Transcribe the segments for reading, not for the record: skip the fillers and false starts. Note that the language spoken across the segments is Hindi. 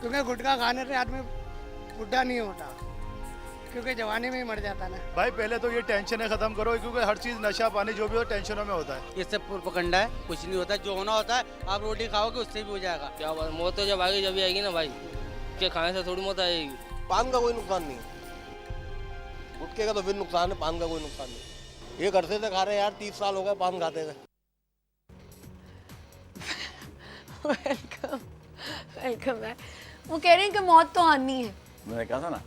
क्योंकि गुटखा खाने से आदमी बुढ़ा नहीं होता, क्योंकि जवानी में ही मर जाता ना। भाई पहले तो ये टेंशन खत्म करो, क्योंकि हर चीज नशा पानी जो भी हो टेंशनों में होता है। ये सब प्रोपगंडा है, कुछ नहीं होता। जो होना होता है आप रोटी खाओगे उससे भी हो जाएगा। क्या बात, मौत तो जब आएगी जब भी आएगी ना भाई, के खाने से थोड़ी मौत आएगी। पान का कोई नुकसान नहीं है, गुटखे का तो फिर नुकसान है, पान का कोई नुकसान नहीं। ये करते थे खा रहे यार, 30 साल हो गए पान खाते थे। वेलकम वेलकम है। वो कह रहे हैं कि मौत तो आनी है। मैंने कहा था ना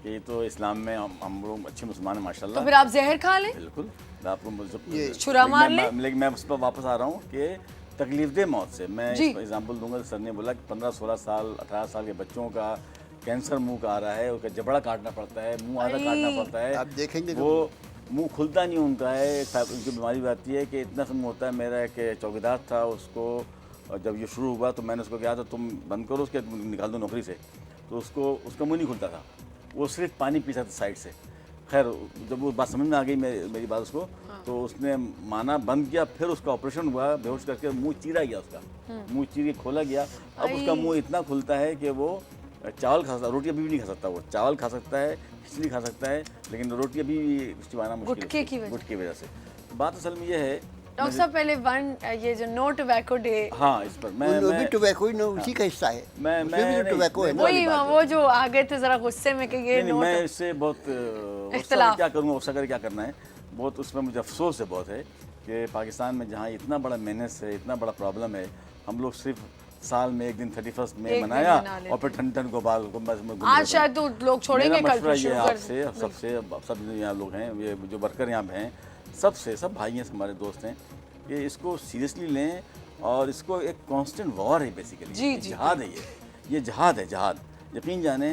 कि तो इस्लाम में हम लोग अच्छे मुसलमान हैं माशाल्लाह। तो फिर आप जहर खा लें, बिल्कुल। मैं आपको छुरा मार लें। लेकिन मैं उस पर वापस आ रहा हूँ कि तकलीफदेह मौत से मैं एग्जाम्पल दूंगा। सर ने बोला कि 15-16 साल 18 साल के बच्चों का कैंसर मुंह का आ रहा है, उसका जबड़ा काटना पड़ता है, मुंह आधा काटना पड़ता है। आप देखेंगे वो मुंह खुलता नहीं उनका है। उनकी बीमारी आती है कि इतना सा मुँह होता है। मेरा एक चौकीदार था, उसको जब ये शुरू हुआ तो मैंने उसको कहा था तुम बंद करो, उसके निकाल दो नौकरी से। तो उसका मुँह नहीं खुलता था, वो सिर्फ पानी पीता था साइड से। खैर जब वो बात समझ में आ गई मेरी बात उसको, तो उसने माना, बंद किया। फिर उसका ऑपरेशन हुआ, बेहोश करके मुंह चीरा गया, उसका मुंह चीर के खोला गया। अब उसका मुंह इतना खुलता है कि वो चावल खा सकता, रोटी अभी भी नहीं खा सकता। वो चावल खा सकता है, खिचड़ी खा सकता है, लेकिन रोटी अभी चिबाना मुश्किल है गुटखे की वजह से। बात असल में ये है डॉक्टर साहब, पहले ये जो नो टोबैको डे, हाँ इस पर मैं टोबैको ही उसी का हिस्सा है। मैं टोबैको है वही वो जो आ गए थे जरा गुस्से में कि ये नहीं, मैं इससे बहुत क्या करूँगा, उसका क्या करना है, बहुत उसमें मुझे अफसोस है बहुत है कि पाकिस्तान में जहाँ इतना बड़ा मेहनत है, इतना बड़ा प्रॉब्लम है, हम लोग सिर्फ साल में एक दिन 31 मई मनाया और फिर ठंड को बाल को आज शायद तो लोग छोड़ेंगे कल फिर ये आपसे सबसे सब यहाँ लोग हैं, ये जो वर्कर यहाँ पे हैं, सबसे सब भाई हैं, हमारे दोस्त हैं, कि इसको सीरियसली लें। और इसको एक कांस्टेंट वॉर है बेसिकली, जहाद है ये जहाद है, जहाद यकीन जाने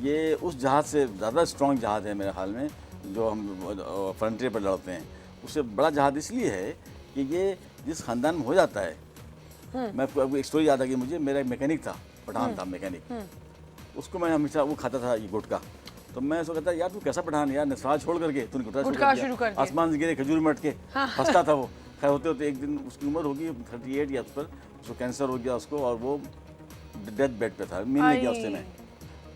ये उस जहाद से ज़्यादा स्ट्रॉन्ग जहाद है मेरे ख्याल में, जो हम फ्रंटियर पर लड़ते हैं। उससे बड़ा जहाद इसलिए है कि ये जिस ख़ानदान में हो जाता है। मैं आपको एक स्टोरी याद आ गई मुझे। मेरा एक मैकेनिक था, पठान था मैकेनिक, उसको मैं हमेशा वो खाता था ये गुटखा। तो मैं उसको कहता यार तू कैसा पठान यार, नसराज छोड़ करके तूने गुटखा शुरू कर दिया, आसमान से गिरे खजूर में अटके, हंसता था वो। खैर होते होते एक दिन उसकी उम्र होगी 38 या उस पर, उसको कैंसर हो गया उसको, और वो डेथ बेड पे था, मिल नहीं गया उससे मैं।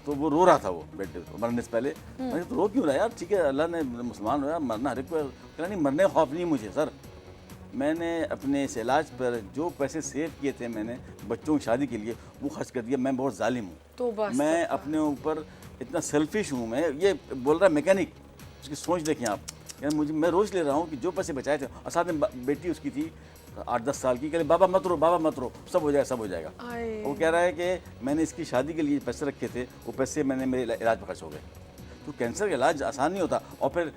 तो वो रो रहा था वो बेड पे मरने से पहले। मैंने तो रो क्यों रहा यार, ठीक है अल्लाह ने मुसलमान हो यार, मरना हर एक को। कहना नहीं, मरने का खौफ नहीं मुझे सर, मैंने अपने इस इलाज पर जो पैसे सेव किए थे मैंने बच्चों की शादी के लिए, वो खर्च कर दिया। मैं बहुत जालिम हूँ, तो मैं अपने ऊपर इतना सेल्फिश हूँ। मैं ये बोल रहा मैकेनिक, उसकी सोच देखें आप। यार मैं रोज़ ले रहा हूँ कि जो पैसे बचाए थे, और साथ में बेटी उसकी थी 8-10 साल की, कहले बाबा मत रो, बाबा मत रो, सब हो जाएगा, सब हो जाएगा। वो कह रहा है कि मैंने इसकी शादी के लिए पैसे रखे थे, वो पैसे मैंने मेरे इलाज पर खर्च हो गए। तो कैंसर का इलाज आसान नहीं होता, और फिर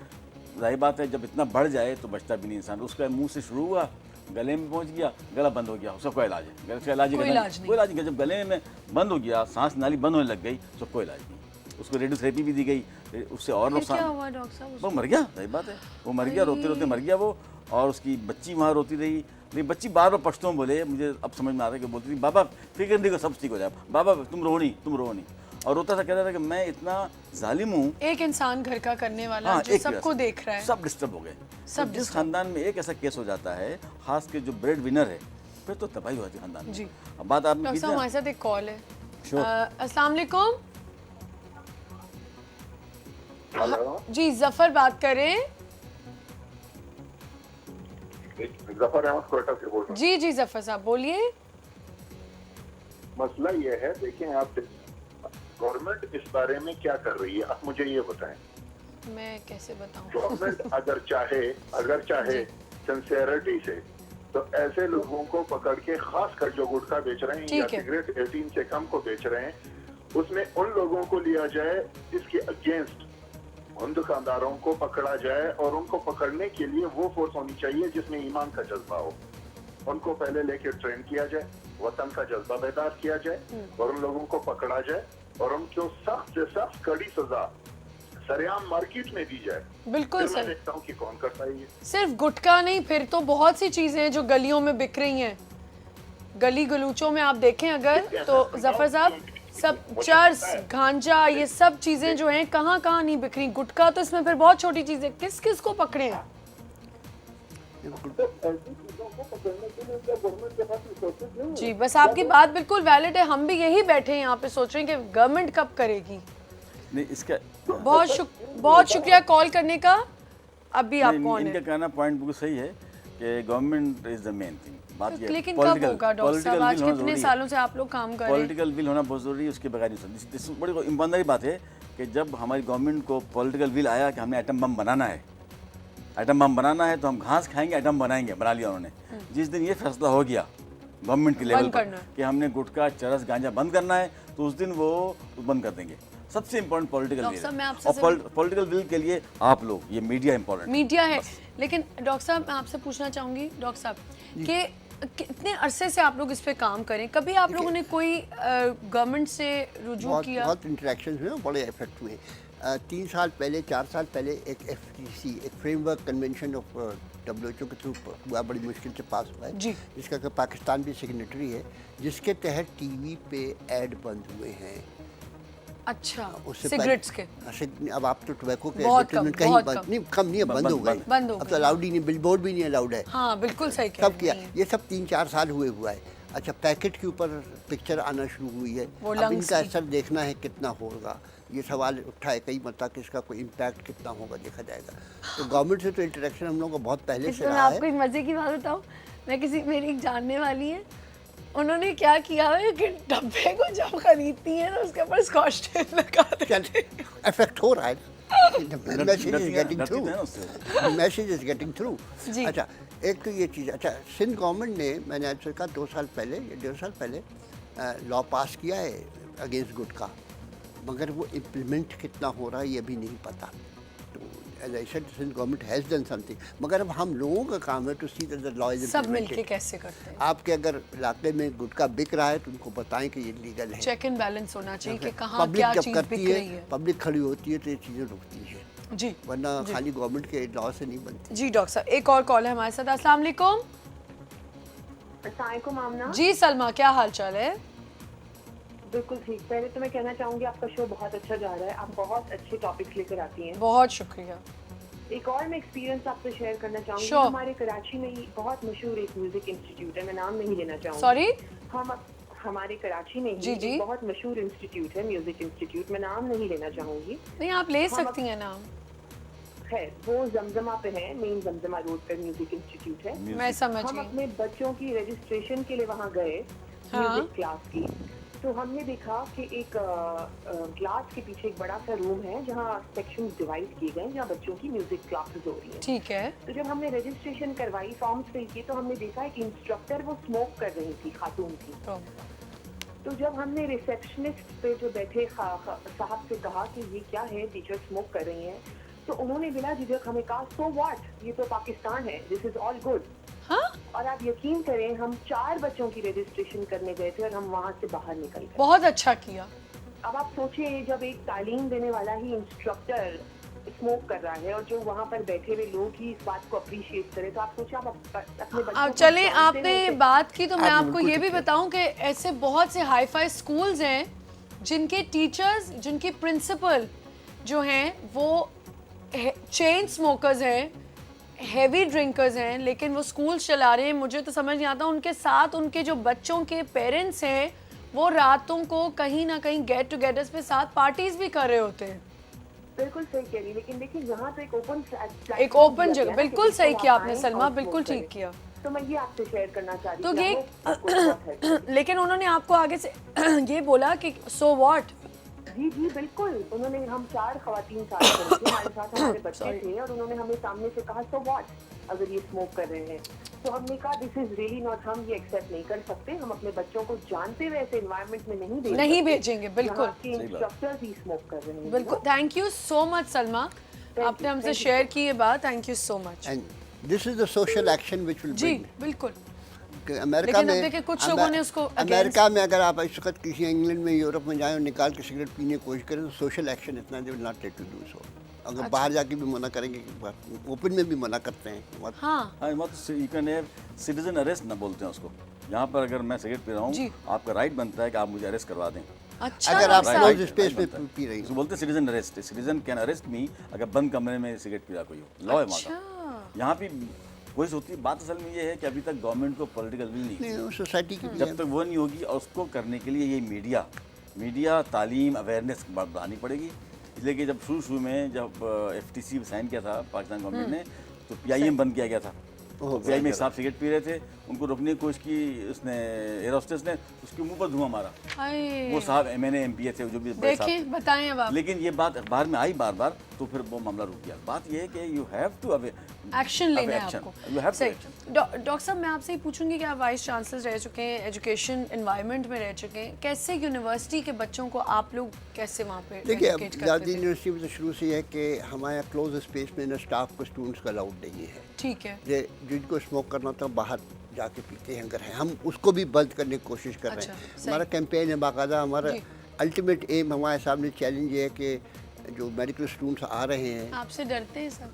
जाहिर बात है जब इतना बढ़ जाए तो बचता भी नहीं इंसान। उसका मुंह से शुरू हुआ, गले में पहुंच गया, गला बंद हो गया, उसका कोई इलाज है, उसका इलाज कोई इलाज नहीं। जब गले में बंद हो गया, सांस नाली बंद होने लग गई, तो कोई इलाज नहीं। उसको रेडियोथेरेपी भी दी गई, उससे और नुकसान। वो मर गया, सही बात है, वो मर गया, रोते रोते मर गया वो। और उसकी बच्ची वहाँ रोती रही, लेकिन बच्ची बार बार पश्तों में बोले, मुझे अब समझ में आ रहा है कि बोलती थी बाबा फिक्र नहीं, सब ठीक हो जाए, बाबा तुम रो नहीं, तुम रो नहीं। और रोता था, कहता था कि मैं इतना जालिम हूँ। एक इंसान घर का करने वाला जो सबको देख रहा है, सब डिस्टर्ब हो गए। सब जिस खानदान में एक ऐसा केस हो जाता है, खास के जो ब्रेड विनर है, फिर तो तबाही हो जाती है खानदान में। जी अब बात आप हमारे साथ एक कॉल है। अस्सलाम वालेकुम जी, जफर बात कर रहे हैं। जफर अहमद कोयटा से बोल रहा हूं। जी जफर साहब बोलिए। मसला ये है, देखें आप, गवर्नमेंट इस बारे में क्या कर रही है, आप मुझे ये बताएं। मैं कैसे बताऊं? गवर्नमेंट अगर चाहे सिंसियरिटी से, तो ऐसे लोगों को पकड़ के, खासकर जो गुटखा बेच रहे हैं या सिगरेट 18 से कम को बेच रहे हैं, उसमें उन लोगों को लिया जाए जिसके अगेंस्ट उन दुकानदारों को पकड़ा जाए, और उनको पकड़ने के लिए वो फोर्स होनी चाहिए जिसमें ईमान का जज्बा हो। उनको पहले लेके ट्रेन किया जाए, वतन का जज्बा बेदार किया जाए, और उन लोगों को पकड़ा जाए, और उनको सख्त से सख्त कड़ी सजा सरेआम मार्केट में दी जाए। बिल्कुल सर। मैं देखता हूँ कि कौन करता है ये। सिर्फ गुटखा नहीं, फिर तो बहुत सी चीजें हैं जो गलियों में बिक रही हैं। गली गलूचों में आप देखें अगर, तो जफर साहब सब चर्स, गांजा, ये सब चीजें जो हैं कहाँ कहाँ नहीं बिक रही। गुटखा तो इसमें फिर बहुत छोटी चीज है, किस किस को पकड़े हैं? तो ऐसी चीजों उनको पकड़ने के लिए उनका गवर्नमेंट के पास रिसोर्सेज नहीं है। जी, बस आपकी बात बिल्कुल वैलिड है। हम भी यही बैठे हैं यहाँ पे सोच रहे हैं कि गवर्नमेंट कब करेगी। नहीं इसका बहुत शुक्रिया कॉल करने का। अभी आप कौन इनका है? कहना पॉइंट बिल्कुल सही है कि government is the main thing. बात ये लेकिन कब होगा डॉक्टर साहब? आज कितने सालों से आप लोग काम कर रहे हैं? पॉलिटिकल विल होना बहुत जरूरी है, उसके बगैर नहीं सकती। इसमें बड़ी ईमानदारी बात है कि जब हमारी गवर्नमेंट को पॉलिटिकल विल आया कि हमें एटम बम बनाना है, एटम बम बनाना है तो हम घास खाएंगे, एटम बनाएंगे, बना लिया उन्होंने। जिस दिन ये फैसला हो गया गवर्नमेंट के लेवल पर कि हमने गुटखा, चरस, गांजा बंद करना है, तो उस दिन वो बंद कर देंगे। सबसे इम्पोर्टेंट पॉलिटिकल विल है, और पॉलिटिकल विल के लिए आप लोग, ये मीडिया इम्पोर्टेंट मीडिया है। लेकिन डॉक्टर साहब मैं आपसे पूछना चाहूँगी डॉक्टर साहब कि कितने अरसे से आप लोग इस पे काम करें, कभी आप लोगों ने कोई गवर्नमेंट से रुजू किया? बहुत इंटरेक्शन हुए, बड़े इफेक्ट हुए। 3 साल पहले, 4 साल पहले एक FTC, एक फ्रेमवर्क कन्वेंशन ऑफ WHO के थ्रू हुआ, बड़ी मुश्किल से पास हुआ है, जिसका कि पाकिस्तान भी सिग्नेटरी है, जिसके तहत टीवी पे ऐड बंद हुए हैं। अच्छा, उससे सिगरेट्स के? अब आप तो टोबैको के बहुत एडवर्टाइजमेंट कम, कहीं बहुत बंद कम। नहीं, कम नहीं है, बंद हो गए। बंद हो अब तो अलाउड ही नहीं, बिलबोर्ड भी नहीं अलाउड है। हाँ बिल्कुल सही कह सब किया, रही हैं। ये सब 3-4 साल हुआ है। अच्छा, पैकेट के ऊपर पिक्चर आना शुरू हुई है, वो अब lungs इनका की। असर देखना है कितना होगा। ये सवाल उठा है कई मरतबा कि इसका कोई इम्पैक्ट कितना होगा, देखा जाएगा। तो गवर्नमेंट से तो इंटरेक्शन हम लोगों को बहुत पहले से मैं रहा आपको है। एक मजे की बात बताऊं, मेरी एक जानने वाली है, उन्होंने क्या किया है कि डब्बे को जब खरीदती है ना उसके ऊपर स्कॉच टेप लगा देती है। इफेक्ट हो रहा है, message is getting through, message is getting through. अच्छा, एक तो ये चीज़। अच्छा, सिंध गवर्नमेंट ने, मैंने आज से कहा 2 साल पहले या 1.5 साल पहले लॉ पास किया है अगेंस्ट गुटखा, मगर वो इम्प्लीमेंट कितना हो रहा है ये भी नहीं पता। तो as I said, Sindh government has done something, मगर अब हम लोगों का काम है to see that the law is सब मिलके कैसे करते हैं। आपके अगर इलाके में गुटखा बिक रहा है तो उनको बताएं कि ये लीगल है। चेक एंड बैलेंस होना चाहिए कि कहाँ पब्लिक क्या जब चीज़ करती बिक रही है, है। पब्लिक खड़ी होती है तो ये चीज़ें रुकती है जी, वरना खाली गवर्नमेंट के लॉ से नहीं बनती। जी डॉक्टर साहब, एक और कॉल है हमारे साथ। अस्सलाम वालेकुम। अस्सलाम आमना। जी सलमा, क्या हाल चाल है? बिल्कुल ठीक। पहले तो मैं कहना चाहूँगी आपका शो बहुत अच्छा जा रहा है, आप बहुत अच्छे टॉपिक्स लेकर आती हैं। बहुत शुक्रिया। एक और मैं एक्सपीरियंस आपसे शेयर करना चाहूँगी। Sure. हमारे कराची में ही बहुत मशहूर एक म्यूजिक इंस्टीट्यूट है, मैं नाम नहीं लेना चाहूँगी। सॉरी? हम हमारे कराची में जी, ही जी। एक बहुत मशहूर इंस्टीट्यूट है, म्यूजिक इंस्टीट्यूट, मैं नाम नहीं लेना चाहूँगी। नहीं, आप ले सकती हैं नाम। खैर, वो जमजमा पे है, मेन जमजमा रोड पर म्यूजिक इंस्टीट्यूट है। मैं समझ हम गई। अपने बच्चों की रजिस्ट्रेशन के लिए वहाँ गए, म्यूजिक क्लास की, तो हमने देखा कि एक क्लास के पीछे एक बड़ा सा रूम है जहाँ सेक्शन डिवाइड किए गए हैं, जहाँ बच्चों की म्यूजिक क्लासेस हो रही हैं। ठीक है। तो जब हमने रजिस्ट्रेशन करवाई, फॉर्म्स फिल किए, तो हमने देखा एक इंस्ट्रक्टर वो स्मोक कर रही थी, खातून थी। तो जब हमने रिसेप्शनिस्ट पे जो बैठे साहब से कहा कि ये क्या है, टीचर स्मोक कर रही हैं, तो उन्होंने बिना झिझक हमें कहा, सो व्हाट, ये तो पाकिस्तान है, दिस इज ऑल गुड। हाँ? और आप यकीन करें, हम 4 बच्चों की रजिस्ट्रेशन करने गए थे और हम वहाँ से बाहर निकल गए। बहुत अच्छा किया। अब आप सोचिए, जब एक तालीम देने वाला ही इंस्ट्रक्टर स्मोक कर रहा है और जो वहाँ पर बैठे हुए लोग ही इस बात को अप्रिशिएट करें, तो आप सोचिए आप अपने बच्चों अब को चलें, जानते आपने नहीं ये थे। बात की तो मैं आप आपको बिल्कुल ये भी ठीक है। बताऊं कि ऐसे बहुत से हाई फाई स्कूल्स हैं जिनके टीचर्स, जिनके प्रिंसिपल जो हैं वो चेन स्मोकर्स हैं, हैवी ड्रिंकर्स हैं, लेकिन वो स्कूल चला रहे हैं। मुझे तो समझ नहीं आता, उनके साथ उनके जो बच्चों के पेरेंट्स हैं वो रातों को कहीं ना कहीं गेट टुगेदर्स पे साथ पार्टीज भी कर रहे होते हैं। बिल्कुल सही कह रही, लेकिन देखिए यहाँ तो एक ओपन जगह, बिल्कुल सही किया आपने सलमा, बिल्कुल ठीक किया। तो मैं ये आपसे शेयर करना चाह रही तो थी, ये आपको आपको बहुत है। लेकिन उन्होंने आपको आगे से ये बोला कि सो व्हाट? जी जी बिल्कुल, उन्होंने, हम 4 खवातीन साथ खड़ी थी, हमारे साथ हमारे बच्चे थे, और उन्होंने हमें सामने से कहा, सो व्हाट, अगर ये स्मोक कर रहे हैं। तो हमने कहा, दिस इज रियली नॉट, हम ये एक्सेप्ट नहीं कर सकते, हम अपने बच्चों को जानते हुए ऐसे एनवायरनमेंट में नहीं भेजेंगे, बिल्कुल इंस्ट्रक्टर्स ही स्मोक कर रहे हैं। बिल्कुल। Thank you so much Salma, आपने हमसे शेयर की ये बात, thank you so much. And this is the social action which will जी ब्रिंग। बिल्कुल। अमेरिका लेकिन अब में, देखिए कुछ लोगों ने उसको अमेरिका में अगर आप इस वक्त किसी इंग्लैंड में, यूरोप में जाएं और निकाल के सिगरेट पीने की कोशिश करें तो सोशल एक्शन इतना they will not take to do so. अगर बाहर जाके भी मना करेंगे, ओपन में भी मना करते हैं। हाँ, you can have citizen arrest ना बोलते हैं उसको। यहाँ पर अगर मैं सिगरेट पी रहा हूँ, आपका राइट बनता है कि आप मुझे अरेस्ट करवा दें। अच्छा, अगर आप ऐसा? क्लोज स्पेस में पी रही उसको बोलते हैं citizen arrest. Citizen can arrest me अगर बंद कमरे में सिगरेट पी रहा कोई हो, लॉ है वहाँ का। यहाँ भी कोशिश होती है। बात असल में ये है कि अभी तक गवर्नमेंट को पॉलिटिकल विल नहीं, सोसाइटी की जब तक वो नहीं होगी, और उसको करने के लिए ये मीडिया तालीम अवेयरनेस बढ़ानी पड़ेगी। इसलिए कि जब शुरू में जब FTC साइन किया था पाकिस्तान गवर्नमेंट ने, तो PIM बंद किया गया था। PIM में साहब सिगरेट पी रहे थे, उनको रोकने की कोशिश की उसने, एयर होस्टेस ने, उसके मुंह पर धुआं मारा। वो साहब MNA MPA थे जो भी बड़े साहब। देखिए बताएं अब आप। लेकिन ये बात अखबार में आई बार बार, तो फिर वो मामला रुक गया। बात ये है कि यू हैव टू एक्शन लेना है आपको। सही। डॉक्टर साहब मैं आपसे ही पूछूंगी कि आप वाइस चांसलर रह चुके हैं, एजुकेशन एनवायरनमेंट में रह चुके हैं, कैसे यूनिवर्सिटी के बच्चों को आप लोग कैसे वहाँ पे देखिए, educate करते थे? यूनिवर्सिटी में तो शुरू से है कि हमारे क्लोज स्पेस में ना स्टाफ को स्टूडेंट्स का अलाउड नहीं है। ठीक है। जिनको स्मोक करना होता है बाहर जाके पीते हैं अगर हैं, हम उसको भी बंद करने की कोशिश कर रहे हैं। हमारा कैंपेन है बाकायदा। हमारा अल्टीमेट एम, हमारे सामने चैलेंज ये है कि जो मेडिकल स्टूडेंट्स आ रहे हैं, आपसे डरते हैं सब?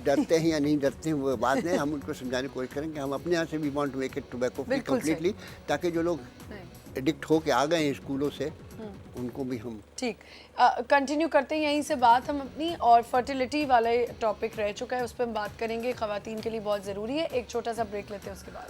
डरते हैं या नहीं डरते हैं वो बात नहीं, हम उनको समझाने की कोशिश करेंगे। हम अपने यहाँ से भी want to make it tobacco free completely, ताकि जो लोग एडिक्ट होके आ गए हैं स्कूलों से, उनको भी हम ठीक कंटिन्यू करते हैं यहीं से बात हम अपनी। और फर्टिलिटी वाले टॉपिक रह चुका है, उस पर हम बात करेंगे, ख़वातीन के लिए बहुत ज़रूरी है। एक छोटा सा ब्रेक लेते हैं, उसके बाद